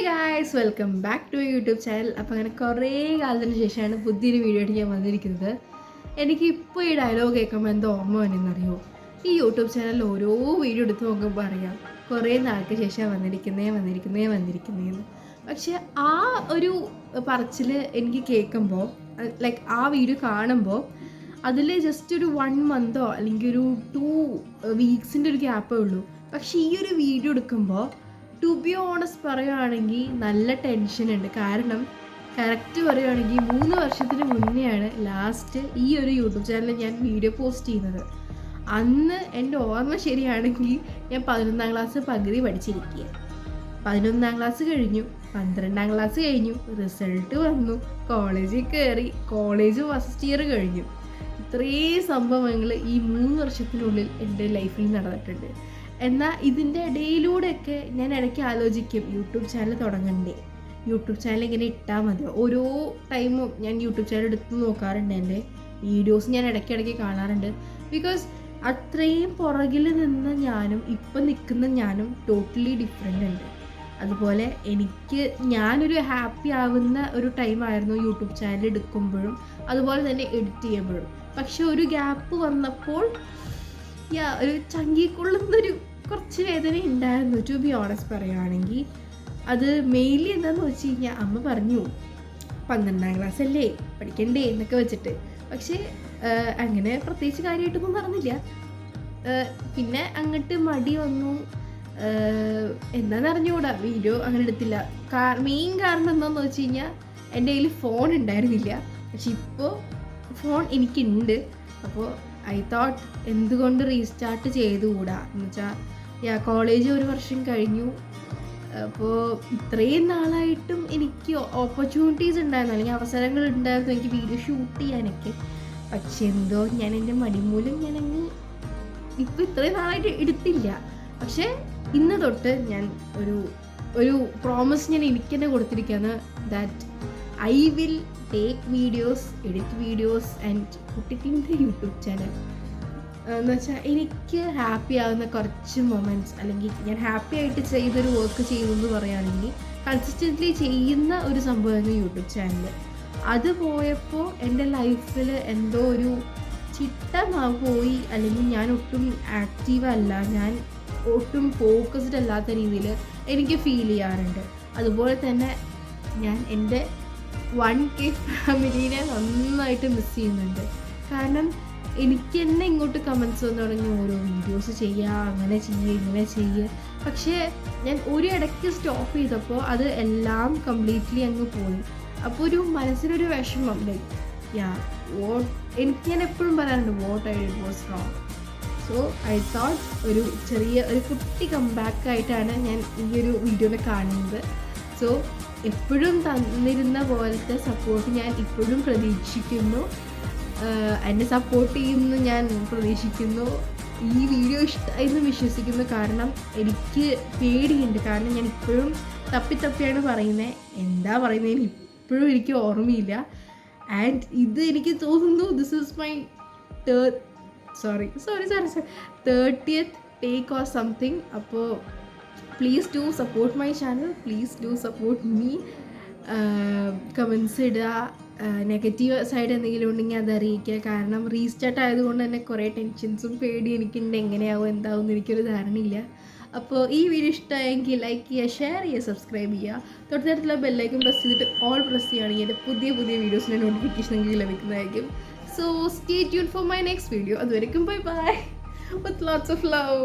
Guys, welcome back to YouTube channel. അപ്പോൾ അങ്ങനെ കുറേ കാലത്തിന് ശേഷമാണ് പുതിയൊരു വീഡിയോ ആയിട്ട് ഞാൻ വന്നിരിക്കുന്നത്. എനിക്കിപ്പോൾ ഈ ഡയലോഗ് കേൾക്കുമ്പോൾ എന്തോ ഓർമ്മ വന്നെന്നറിയോ, ഈ യൂട്യൂബ് ചാനലിൽ ഓരോ വീഡിയോ എടുത്ത് നോക്കുമ്പോൾ അറിയാം കുറേ നാൾക്ക് ശേഷം വന്നിരിക്കുന്നതെന്ന്. പക്ഷെ ആ ഒരു പറച്ചിൽ എനിക്ക് കേൾക്കുമ്പോൾ, ലൈക്ക് ആ വീഡിയോ കാണുമ്പോൾ അതിൽ ജസ്റ്റ് ഒരു 1 മന്തോ അല്ലെങ്കിൽ ഒരു 2 വീക്സിൻ്റെ ഒരു ഗ്യാപ്പേ ഉള്ളൂ. പക്ഷേ ഈ ഒരു വീഡിയോ എടുക്കുമ്പോൾ ടു ബി ഓണസ്റ്റ് പറയുകയാണെങ്കിൽ നല്ല ടെൻഷൻ ഉണ്ട്. കാരണം കറക്റ്റ് പറയുകയാണെങ്കിൽ 3 വർഷത്തിന് മുന്നെയാണ് ലാസ്റ്റ് ഈ ഒരു യൂട്യൂബ് ചാനലിൽ ഞാൻ വീഡിയോ പോസ്റ്റ് ചെയ്യുന്നത്. അന്ന് എൻ്റെ ഓർമ്മ ശരിയാണെങ്കിൽ ഞാൻ 11ാം ക്ലാസ് പകുതി പഠിച്ചിരിക്കുക. 11ാം ക്ലാസ് കഴിഞ്ഞു, 12ാം ക്ലാസ് കഴിഞ്ഞു, റിസൾട്ട് വന്നു, കോളേജിൽ കയറി, കോളേജ് ഫസ്റ്റ് ഇയർ കഴിഞ്ഞു. ഇത്രയും സംഭവങ്ങൾ ഈ 3 വർഷത്തിനുള്ളിൽ എൻ്റെ ലൈഫിൽ നടന്നിട്ടുണ്ട്. എന്നാൽ ഇതിൻ്റെ ഇടയിലൂടെയൊക്കെ ഞാൻ ഇടയ്ക്ക് ആലോചിക്കും, യൂട്യൂബ് ചാനൽ തുടങ്ങണ്ടേ, യൂട്യൂബ് ചാനൽ ഇങ്ങനെ ഇട്ടാൽ മതിയോ. ഓരോ ടൈമും ഞാൻ യൂട്യൂബ് ചാനൽ എടുത്ത് നോക്കാറുണ്ട്, എൻ്റെ വീഡിയോസ് ഞാൻ ഇടയ്ക്കിടയ്ക്ക് കാണാറുണ്ട്. ബിക്കോസ് അത്രയും പുറകിൽ നിന്ന ഞാനും ഇപ്പം നിൽക്കുന്ന ഞാനും ടോട്ടലി ഡിഫറെൻ്റ് ഉണ്ട്. അതുപോലെ ഞാനൊരു ഹാപ്പി ആവുന്ന ഒരു ടൈമായിരുന്നു യൂട്യൂബ് ചാനൽ എടുക്കുമ്പോഴും അതുപോലെ തന്നെ എഡിറ്റ് ചെയ്യുമ്പോഴും. പക്ഷെ ഒരു ഗ്യാപ്പ് വന്നപ്പോൾ ഒരു ചങ്കിക്കൊള്ളുന്നൊരു കുറച്ച് വേദന ഉണ്ടായിരുന്നു, ടു ബി ഓണസ്റ്റ് പറയുകയാണെങ്കിൽ. അത് മെയിൻലി എന്താണെന്ന് വെച്ച് കഴിഞ്ഞാൽ, അമ്മ പറഞ്ഞു 12ാം ക്ലാസ് അല്ലേ പഠിക്കണ്ടേ എന്നൊക്കെ വെച്ചിട്ട്. പക്ഷേ അങ്ങനെ പ്രത്യേകിച്ച് കാര്യമായിട്ടൊന്നും നടന്നില്ല. പിന്നെ അങ്ങോട്ട് മടി വന്നു, എന്താണെന്ന് അറിഞ്ഞുകൂടാ, വീഡിയോ അങ്ങനെ എടുത്തില്ല. മെയിൻ കാരണം എന്താണെന്ന് വെച്ച് കഴിഞ്ഞാൽ എൻ്റെ കയ്യിൽ ഫോൺ ഉണ്ടായിരുന്നില്ല. പക്ഷെ ഇപ്പോൾ ഫോൺ എനിക്കുണ്ട്. അപ്പോൾ ഐ തോട്ട് എന്തുകൊണ്ട് റീസ്റ്റാർട്ട് ചെയ്തുകൂടാ എന്ന് വെച്ചാൽ, കോളേജ് 1 വർഷം കഴിഞ്ഞു. അപ്പോൾ ഇത്രയും നാളായിട്ടും എനിക്ക് ഓപ്പർച്യൂണിറ്റീസ് ഉണ്ടായിരുന്നു, അല്ലെങ്കിൽ അവസരങ്ങൾ ഉണ്ടായിരുന്നു എനിക്ക് വീഡിയോ ഷൂട്ട് ചെയ്യാനൊക്കെ. പക്ഷെ എന്തോ ഞാൻ എൻ്റെ മടിമൂലം ഞാനങ്ങ് ഇപ്പോൾ ഇത്രയും നാളായിട്ട് എടുത്തില്ല. പക്ഷേ ഇന്ന് തൊട്ട് ഞാൻ ഒരു പ്രോമിസ് ഞാൻ എനിക്ക് തന്നെ കൊടുത്തിരിക്കുകയാണ്, that I will take videos, edit videos and put it in the YouTube channel. എന്ന് വെച്ചാൽ എനിക്ക് ഹാപ്പി ആകുന്ന കുറച്ച് മൊമെൻറ്റ്സ്, അല്ലെങ്കിൽ ഞാൻ ഹാപ്പി ആയിട്ട് ചെയ്തൊരു വർക്ക് ചെയ്യുമെന്ന് പറയുകയാണെങ്കിൽ കൺസിസ്റ്റൻ്റ്ലി ചെയ്യുന്ന ഒരു സംഭവമായിരുന്നു യൂട്യൂബ് ചാനൽ. അത് പോയപ്പോൾ എൻ്റെ ലൈഫിൽ എന്തോ ഒരു ചിട്ട പോയി, അല്ലെങ്കിൽ ഞാൻ ഒട്ടും ആക്റ്റീവ് അല്ല, ഞാൻ ഒട്ടും ഫോക്കസ്ഡ് അല്ലാത്ത രീതിയിൽ എനിക്ക് ഫീൽ ചെയ്യാറുണ്ട്. അതുപോലെ തന്നെ ഞാൻ എൻ്റെ 1K ഫാമിലീനെ നന്നായിട്ട് മിസ് ചെയ്യുന്നുണ്ട്. കാരണം എനിക്ക് തന്നെ ഇങ്ങോട്ട് കമൻസ് വന്നു തുടങ്ങി, ഓരോ വീഡിയോസ് ചെയ്യുക, അങ്ങനെ ചെയ്യുക, ഇങ്ങനെ ചെയ്യുക. പക്ഷേ ഞാൻ ഒരു ഇടയ്ക്ക് സ്റ്റോപ്പ് ചെയ്തപ്പോൾ അത് എല്ലാം കംപ്ലീറ്റ്ലി അങ്ങ് പോയി. അപ്പോൾ ഒരു മനസ്സിനൊരു വിഷമം, എനിക്ക് ഞാൻ എപ്പോഴും പറയാറുണ്ട്, what I did was wrong. So I thought ഒരു കുട്ടി കംബാക്കായിട്ടാണ് ഞാൻ ഈ ഒരു വീഡിയോയിൽ കാണുന്നത്. സോ എപ്പോഴും തന്നിരുന്ന പോലത്തെ സപ്പോർട്ട് ഞാൻ ഇപ്പോഴും പ്രതീക്ഷിക്കുന്നു. എന്നെ സപ്പോർട്ട് ചെയ്യുമെന്ന് ഞാൻ പ്രതീക്ഷിക്കുന്നു. ഈ വീഡിയോ ഇഷ്ടമായെന്ന് വിശ്വസിക്കുന്നു. കാരണം എനിക്ക് പേടിയുണ്ട്, കാരണം ഞാൻ ഇപ്പോഴും തപ്പിയാണ് പറയുന്നത്, എന്താ പറയുന്നതെന്ന് ഇപ്പോഴും എനിക്ക് ഓർമ്മയില്ല. ആൻഡ് ഇത് എനിക്ക് തോന്നുന്നു this is my 30th take or something. അപ്പോൾ please do support my channel, please do support me. Comments ഇടുക, നെഗറ്റീവ് സൈഡ് എന്തെങ്കിലും ഉണ്ടെങ്കിൽ അത് അറിയിക്കുക. കാരണം റീസ്റ്റാർട്ട് ആയതുകൊണ്ട് തന്നെ കുറേ ടെൻഷൻസും പേടി എനിക്കുണ്ട്, എങ്ങനെയാവും എന്താവും എന്ന് എനിക്കൊരു ധാരണയില്ല. അപ്പോൾ ഈ വീഡിയോ ഇഷ്ടമായെങ്കിൽ ലൈക്ക് ചെയ്യുക, ഷെയർ ചെയ്യുക, സബ്സ്ക്രൈബ് ചെയ്യുക. തൊട്ടടുത്തുള്ള ബെല്ലൈക്കൺ പ്രസ് ചെയ്തിട്ട് ഓൾ പ്രസ് ചെയ്യുകയാണെങ്കിൽ എൻ്റെ പുതിയ വീഡിയോസിൻ്റെ നോട്ടിഫിക്കേഷൻ നിങ്ങൾക്ക് ലഭിക്കുന്നതായിരിക്കും. So stay tuned for my next video. അതുവരെക്കും bye bye with lots of love.